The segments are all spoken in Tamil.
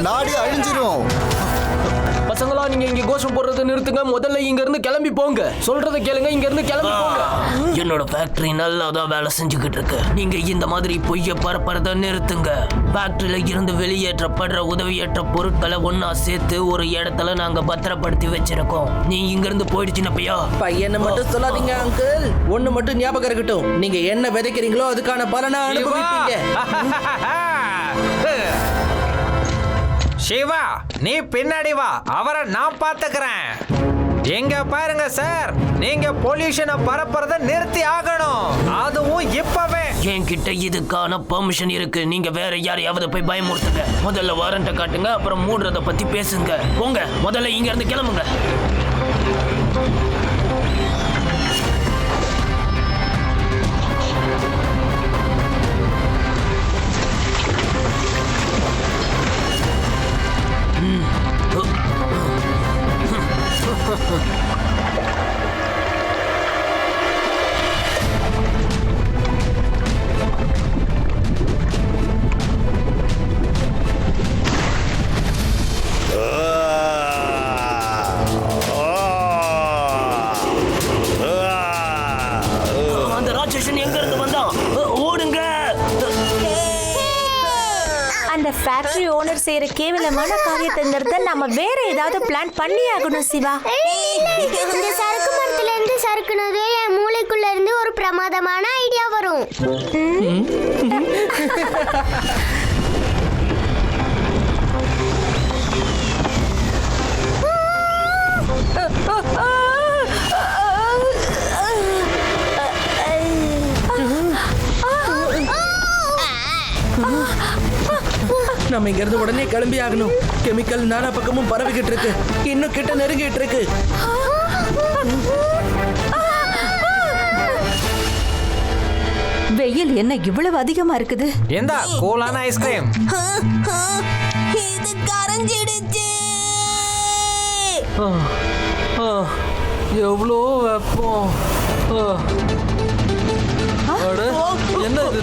நாடு அழிஞ்சிரும். பசங்களா, நீங்க இங்க கோஷம் போடுறதை நிறுத்துங்க. முதல்ல இங்க இருந்து கிளம்பி போங்க. சொல்றதை கேளுங்க, இங்க இருந்து கிளம்பி போங்க. என்னோட ஃபேக்டரி நல்லாதான் வேலை செஞ்சுக்கிட்டு இருக்கு. நீங்க இந்த மாதிரி பொய்ய பரப்புறத நிறுத்துங்க. ஃபேக்டரியில இருந்து வெளியேற்றப்படுற உதவியற்ற பொருட்களை ஒன்னா சேர்த்து ஒரு இடத்துல நாங்க பத்திரப்படுத்தி வச்சிருக்கோம். நீ இங்க இருந்து போயிடுச்சுன்னா பையனை மட்டும் சொல்லாதீங்க அங்கிள். ஒண்ணு மட்டும் ஞாபகம் இருக்கட்டும், நீங்க என்ன விதைக்கிறீங்களோ அதுக்கான பலனை அனுபவிப்பீங்க. சிவா, நீ பின்னாடி வா, அவரை நான் பாத்துக்கிறேன். எங்க பாருங்க சார், நீங்க பொல்யூஷனை பரப்புறத நிறுத்தி ஆகணும், அதுவும் இப்பவே. என்கிட்ட இதுக்கான பெர்மிஷன் இருக்கு. நீங்க வேற யாரையாவது போய் பயமுறுத்துங்க. முதல்ல வாரண்ட காட்டுங்க, அப்புறம் மூடுறத பத்தி பேசுங்க. போங்க, முதல்ல இங்க இருந்து கிளம்புங்க. அந்த ராட்சசன் எங்க இருந்து வந்தான்? ஓடுங்க. அந்த ஃபேக்டரி ஓனர் செய்யற கேவலமான காரியத்தை நிறுத்த நம்ம வேற ஏதாவது பிளான் பண்ணி ஆகணும் சிவா. இந்த சரக்கு மரத்துல இருந்து சறுக்குனது என் மூளைக்குள்ள இருந்து ஒரு பிரமாதமான ஐடியா வரும். நம்ம இங்க இருந்து உடனே கிளம்பி ஆகணும். கெமிக்கல் நானா பக்கமும் பரவிக்கிட்டு இருக்கு, இன்னும் கிட்ட நெருங்கிட்டு இருக்கு. வெயில் என்ன இவ்வளவு அதிகமா இருக்குது? எந்த கூலான ஐஸ்கிரீம்? இது கரஞ்சிடுச்சு. எவ்வளோ வெப்பம். என்ன இது?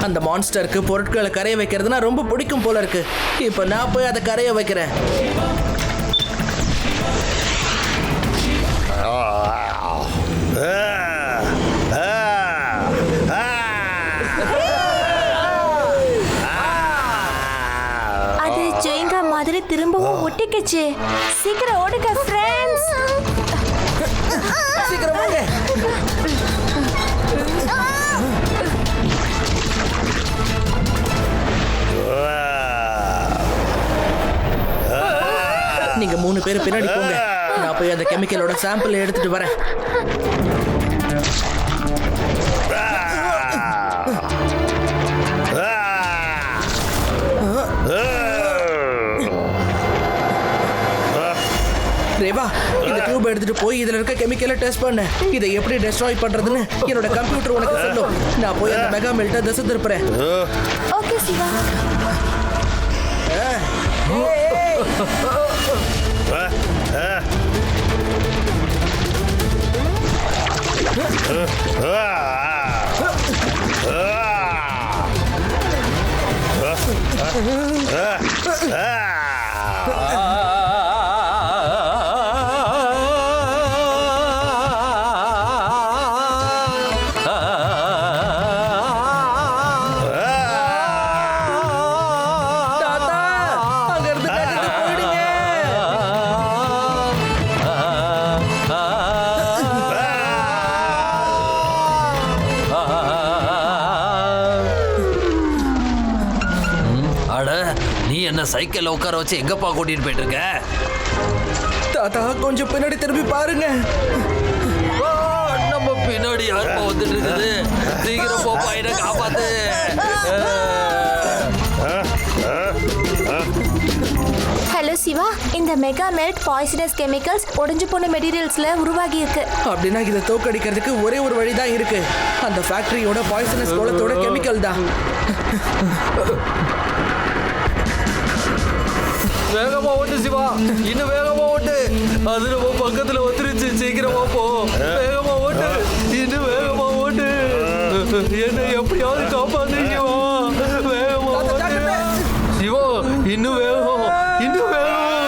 அந்த மான்ஸ்டருக்கு பொருட்களை கரைய வைக்கிறதுனா ரொம்ப பிடிக்கும் போல இருக்கு. இப்ப நான் போய் அதை கரைய வைக்கிறேன். அது ஜெயிங்கா மாதிரி திரும்பவும் ஒட்டிக்கிச்சு. சீக்கிரம் ஓடுங்க ஃப்ரெண்ட்ஸ். சீக்கிரம் வாங்க. நீங்க 3 பேர் பின்னாடி போங்க, நான் போய் அந்த கெமிக்கலோட சாம்பிள் எடுத்துட்டு வரேன். ரேவா, இந்த டியூப் எடுத்துட்டு போய் இதுல இருக்க கெமிக்கலை டெஸ்ட் பண்ண. இதை எப்படி டெஸ்ட்ராய் பண்றதுன்னு என்னோட கம்ப்யூட்டர் உனக்கு சொல்லும். நான் போய் அந்த மெகா மெல்ட்டை திசை திருப்புறேன். ஓகே சிவா. தாத்தா அங்க இருந்து கட்டிட்டு போயிடுங்க. அட நீ என்ன சைக்கிள்ல உட்கார வச்சு எங்கப்பா கூட்டிட்டு போயிட்டு இருக்க? தாத்தா கொஞ்சம் பின்னாடி திரும்பி பாருங்க. நம்ம பின்னாடி யாருப்பா வந்துட்டு இருக்குது? சீக்கிரம் போப்பா, என்ன காப்பாத்து. ஹலோ சிவா, இந்த மெகா மெல்ட் பாய்சனஸ் கெமிக்கல்ஸ் உடைஞ்சு போன மெட்டீரியல்ஸ்ல உருவாகி இருக்கு. அப்படின்னா இதை தோக்கடிக்கிறதுக்கு ஒரே ஒரு வழிதான் இருக்கு. அந்த ஃபேக்டரியோட பாய்சனஸ் கோலத்தோட கெமிக்கல் தான். வேகமா ஓட்டு சிவா, இன்னும் வேகமா ஓட்டு. அது நம்ம பக்கத்துல வந்துருச்சு, சீக்கிரமா போ. வேகமா ஓட்டு, இன்னும் வேகமா ஓட்டு. என்ன எப்படியாவது காப்பாத்து சிவா. வேகமா ஓட்டு சிவா, இன்னும் வேகம், இன்னும் வேகம்,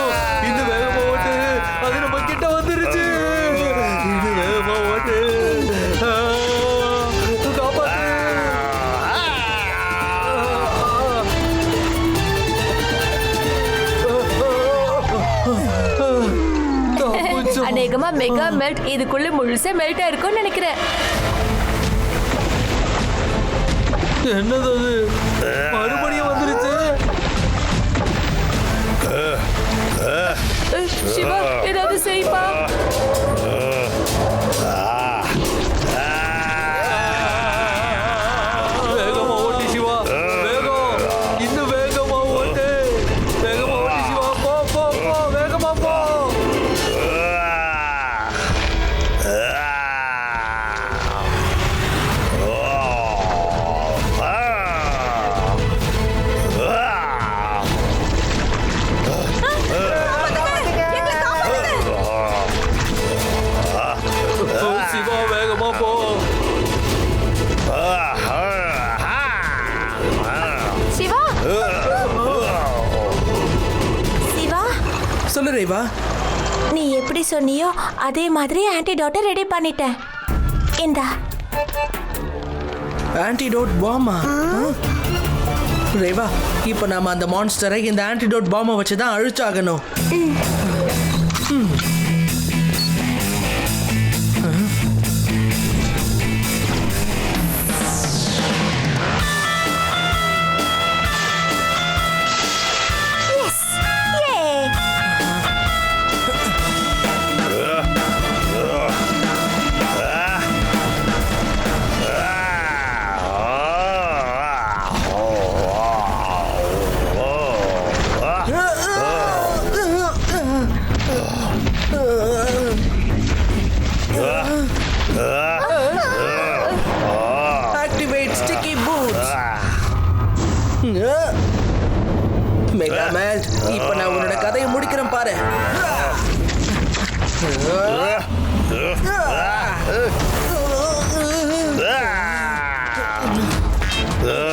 இன்னும் வேகமா ஓட்டு. அது நம்ம கிட்ட வந்துருச்சு. இன்னும் வேகமா ஓட்டு. காப்பாத்து. அநேகமா மெகா மெல்ட் இதுக்குள்ள முழுசா மெல்ட் ஆயிருக்கும்னு நினைக்கிறேன். என்னது அது? மறுபடியும் வந்துருச்சு. சிவா ஏதாவது செய்ப்பா. வேகமா ஓட்டு சிவா, வேகம், இன்னும் வேகமா ஓட்டு. வேகமா ஓட்டு சிவா, போ போ போ, வேகமா போ. சிவா வேகமா போ. சிவா சிவா, சொல்லு ரேவா. நீ எப்படி சொன்னியோ அதே மாதிரி ஆன்டிடோட்டை ரெடி பண்ணிட்டேன். இந்தா. ஆன்டிடோட் பாமா. ரேவா, இப்போ நாம அந்த மான்ஸ்டரை இந்த ஆன்டிடோட் பாமை வச்சு தான் அழிச்சாகணும். Yay! Activate sticky boots. Mega melt, இப்போ நான் உன்னோட கதையை முடிக்கிறேன் பாரு.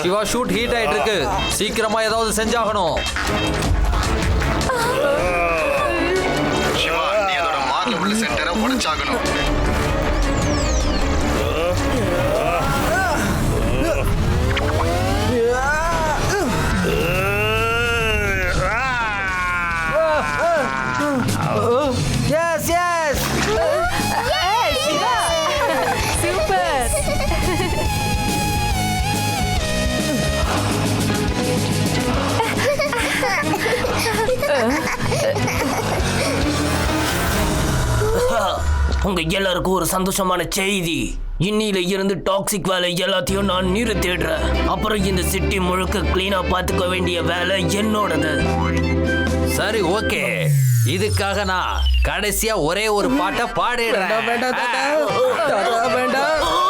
சிவா ஷூட் ஹீட் ஆயிட்டு இருக்கு, சீக்கிரமா ஏதாவது செஞ்சாகணும். சிவா, நீ அதோட மார்ல உள்ள சென்டரை உடைச்சாகணும். Yes yes Siva super. உங்க எல்லாருக்கும் ஒரு சந்தோஷமான செய்தி. இன்னில இருந்து டாக்ஸிக் வேலை எல்லாத்தையும் நான் நிறுத்திடுறேன். அப்புறம் இந்த சிட்டி முழுக்க கிளீனா பாத்துக்க வேண்டிய வேலை என்னோடது. சரி, ஓகே. இதுக்காக நான் கடைசியா ஒரே ஒரு பாட்டை பாடிடுறேன். வேண்டாம் தாத்தா, தாத்தா வேண்டாம்.